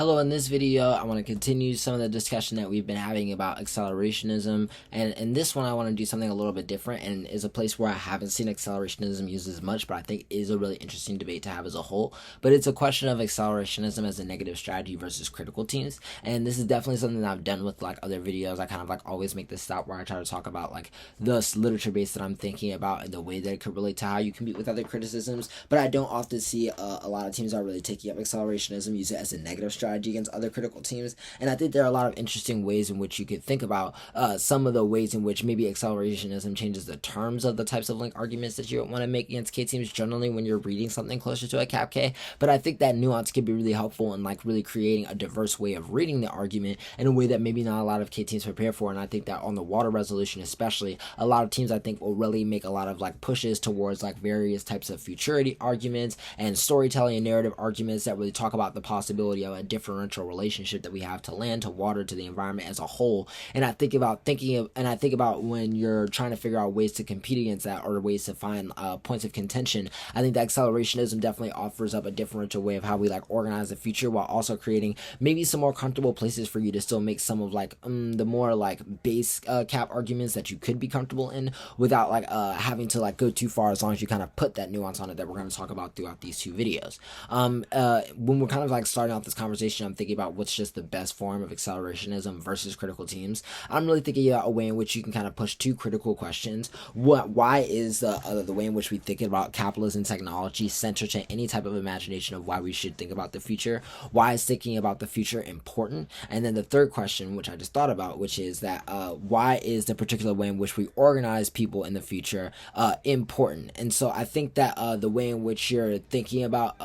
Hello, in this video, I want to continue some of the discussion that we've been having about accelerationism, and in this one, I want to do something a little bit different, and is a place where I haven't seen accelerationism used as much, but I think is a really interesting debate to have as a whole. But it's a question of accelerationism as a negative strategy versus critical teams, and this is definitely something that I've done with like other videos. I kind of like always make this stop where I try to talk about like the literature base that I'm thinking about and the way that it could relate to how you compete with other criticisms, but I don't often see a lot of teams that are really taking up accelerationism use it as a negative strategy against other critical teams. And I think there are a lot of interesting ways in which you could think about some of the ways in which maybe accelerationism changes the terms of the types of link arguments that you want to make against K teams generally when you're reading something closer to a cap K. But I think that nuance could be really helpful in like really creating a diverse way of reading the argument in a way that maybe not a lot of K teams prepare for. And I think that on the water resolution especially, a lot of teams I think will really make a lot of like pushes towards like various types of futurity arguments and storytelling and narrative arguments that really talk about the possibility of a differential relationship that we have to land, to water, to the environment as a whole. And I think about when you're trying to figure out ways to compete against that or ways to find points of contention. I think that accelerationism definitely offers up a differential way of how we like organize the future, while also creating maybe some more comfortable places for you to still make some of like the more like base cap arguments that you could be comfortable in without like having to like go too far, as long as you kind of put that nuance on it that we're going to talk about throughout these two videos. When we're kind of like starting off this conversation, I'm thinking about what's just the best form of accelerationism versus critical teams. I'm really thinking about a way in which you can kind of push two critical questions. Why is the way in which we think about capitalism and technology central to any type of imagination of why we should think about the future? Why is thinking about the future important? And then the third question, which I just thought about, which is that why is the particular way in which we organize people in the future important? And so I think that the way in which you're thinking about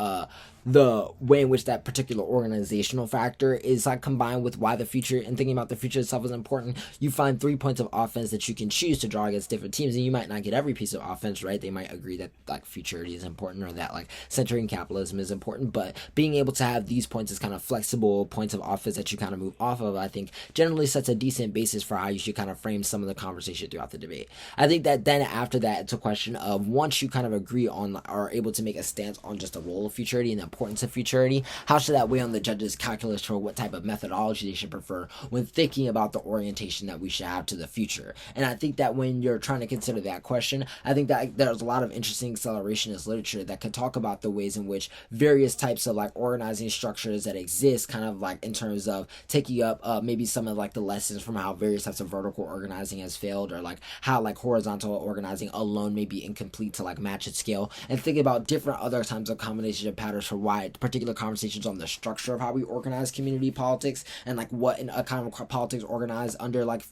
the way in which that particular organizational factor is like combined with why the future and thinking about the future itself is important, you find 3 points of offense that you can choose to draw against different teams, and you might not get every piece of offense right. They might agree that like futurity is important or that like centering capitalism is important, but being able to have these points as kind of flexible points of offense that you kind of move off of, I think generally sets a decent basis for how you should kind of frame some of the conversation throughout the debate. I think that then after that, it's a question of once you kind of agree on or are able to make a stance on just the role of futurity and the importance of futurity, how should that weigh on the judges' calculus for what type of methodology they should prefer when thinking about the orientation that we should have to the future? And I think that when you're trying to consider that question, I think that there's a lot of interesting accelerationist literature that could talk about the ways in which various types of like organizing structures that exist kind of like in terms of taking up maybe some of like the lessons from how various types of vertical organizing has failed, or like how like horizontal organizing alone may be incomplete to like match its scale, and think about different other types of combinations of patterns for why particular conversations on the structure of how we organize community politics and like what in a kind of politics organized under like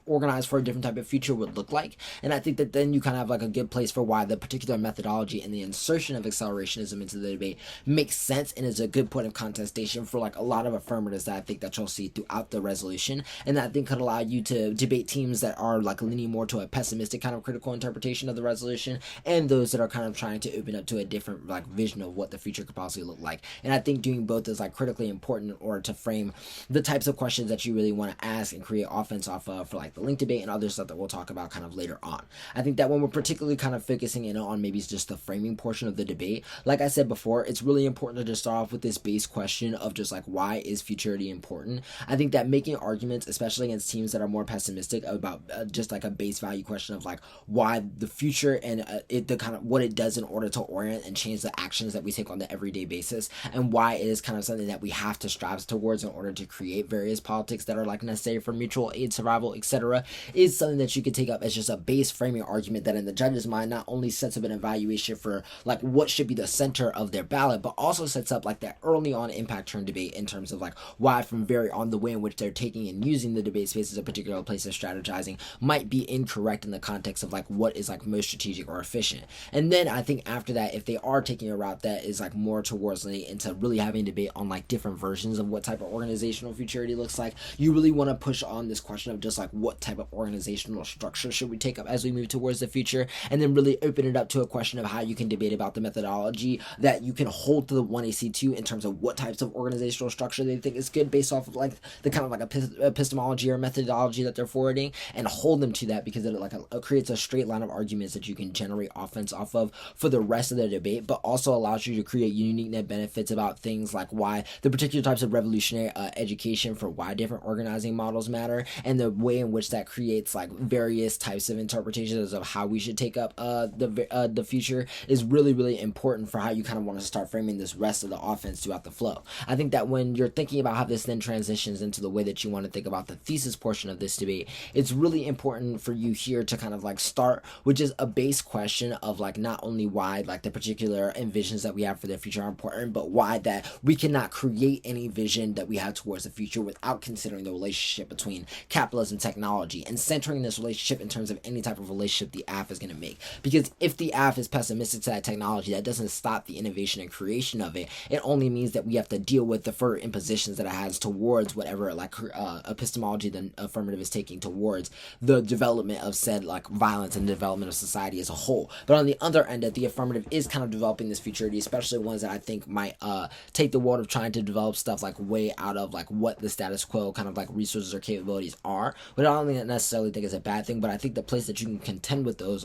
organized for a different type of future would look like. And I think that then you kind of have like a good place for why the particular methodology and the insertion of accelerationism into the debate makes sense and is a good point of contestation for like a lot of affirmatives that I think that you'll see throughout the resolution, and that I think could allow you to debate teams that are like leaning more to a pessimistic kind of critical interpretation of the resolution, and those that are kind of trying to open up to a different like vision of what the future could possibly look like. And I think doing both is like critically important in order to frame the types of questions that you really want to ask and create offense off of for like the link debate and other stuff that we'll talk about kind of later on. I think that when we're particularly kind of focusing in on maybe just the framing portion of the debate, like I said before, it's really important to just start off with this base question of just like why is futurity important. I think that making arguments, especially against teams that are more pessimistic about just like a base value question of like why the future and the kind of what it does in order to orient and change the actions that we take on the everyday basis, and why it is kind of something that we have to strive towards in order to create various politics that are like necessary for mutual aid, survival, etc., is something that you could take up as just a base framing argument that in the judge's mind not only sets up an evaluation for like what should be the center of their ballot, but also sets up like that early on impact turn debate in terms of like why from very on the way in which they're taking and using the debate space as a particular place of strategizing might be incorrect in the context of like what is like most strategic or efficient. And then I think after that, if they are taking a route that is like more towards into really having debate on like different versions of what type of organizational futurity looks like, you really want to push on this question of just like what type of organizational structure should we take up as we move towards the future, and then really open it up to a question of how you can debate about the methodology that you can hold to the 1AC2 in terms of what types of organizational structure they think is good based off of like the kind of like epistemology or methodology that they're forwarding, and hold them to that, because it like creates a straight line of arguments that you can generate offense off of for the rest of the debate, but also allows you to create unique net benefits about things, like why the particular types of revolutionary education for why different organizing models matter, and the way in which that creates like various types of interpretations of how we should take up the future is really, really important for how you kind of want to start framing this rest of the offense throughout the flow. I think that when you're thinking about how this then transitions into the way that you want to think about the thesis portion of this debate, it's really important for you here to kind of like start with just a base question of like not only why like the particular envisions that we have for the future are important, but why that we cannot create any vision that we have towards the future without considering the relationship between capitalism and technology, and centering this relationship in terms of any type of relationship the AF is going to make. Because if the AF is pessimistic to that technology, that doesn't stop the innovation and creation of it. It only means that we have to deal with the further impositions that it has towards whatever like epistemology the affirmative is taking towards the development of said like violence and development of society as a whole. But on the other end, that the affirmative is kind of developing this futurity, especially ones that I think might take the world of trying to develop stuff like way out of like what the status quo kind of like resources or capabilities are. But I don't necessarily think it's a bad thing, but I think the place that you can contend with those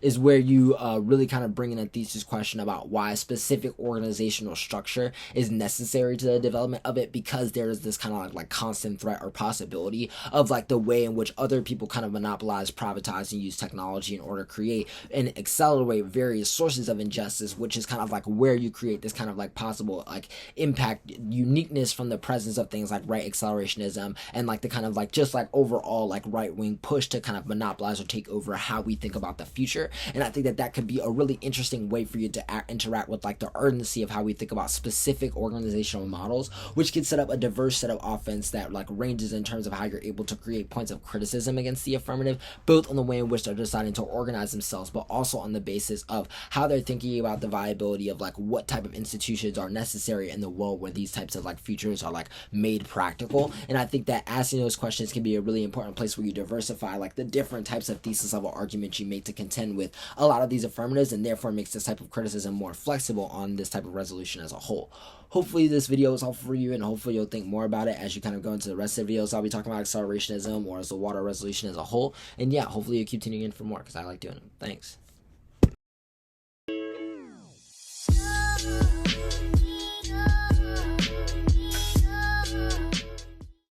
is where you really kind of bring in a thesis question about why a specific organizational structure is necessary to the development of it, because there is this kind of like constant threat or possibility of like the way in which other people kind of monopolize, privatize, and use technology in order to create and accelerate various sources of injustice, which is kind of like where you create this kind of like possible like impact uniqueness from the presence of things like right accelerationism and like the kind of like just like overall like right-wing push to kind of monopolize or take over how we think about the future. And I think that that could be a really interesting way for you to interact with like the urgency of how we think about specific organizational models, which can set up a diverse set of offense that like ranges in terms of how you're able to create points of criticism against the affirmative, both on the way in which they're deciding to organize themselves, but also on the basis of how they're thinking about the viability of like what type of institutions are necessary in the world where these types of like futures are like made practical. And I think that asking those questions can be a really important place where you diversify like the different types of thesis level arguments you make to contend with a lot of these affirmatives, and therefore makes this type of criticism more flexible on this type of resolution as a whole. Hopefully this video is helpful for you, and hopefully you'll think more about it as you kind of go into the rest of the videos. I'll be talking about accelerationism or as the water resolution as a whole. And yeah, hopefully you keep tuning in for more because I like doing it. Thanks.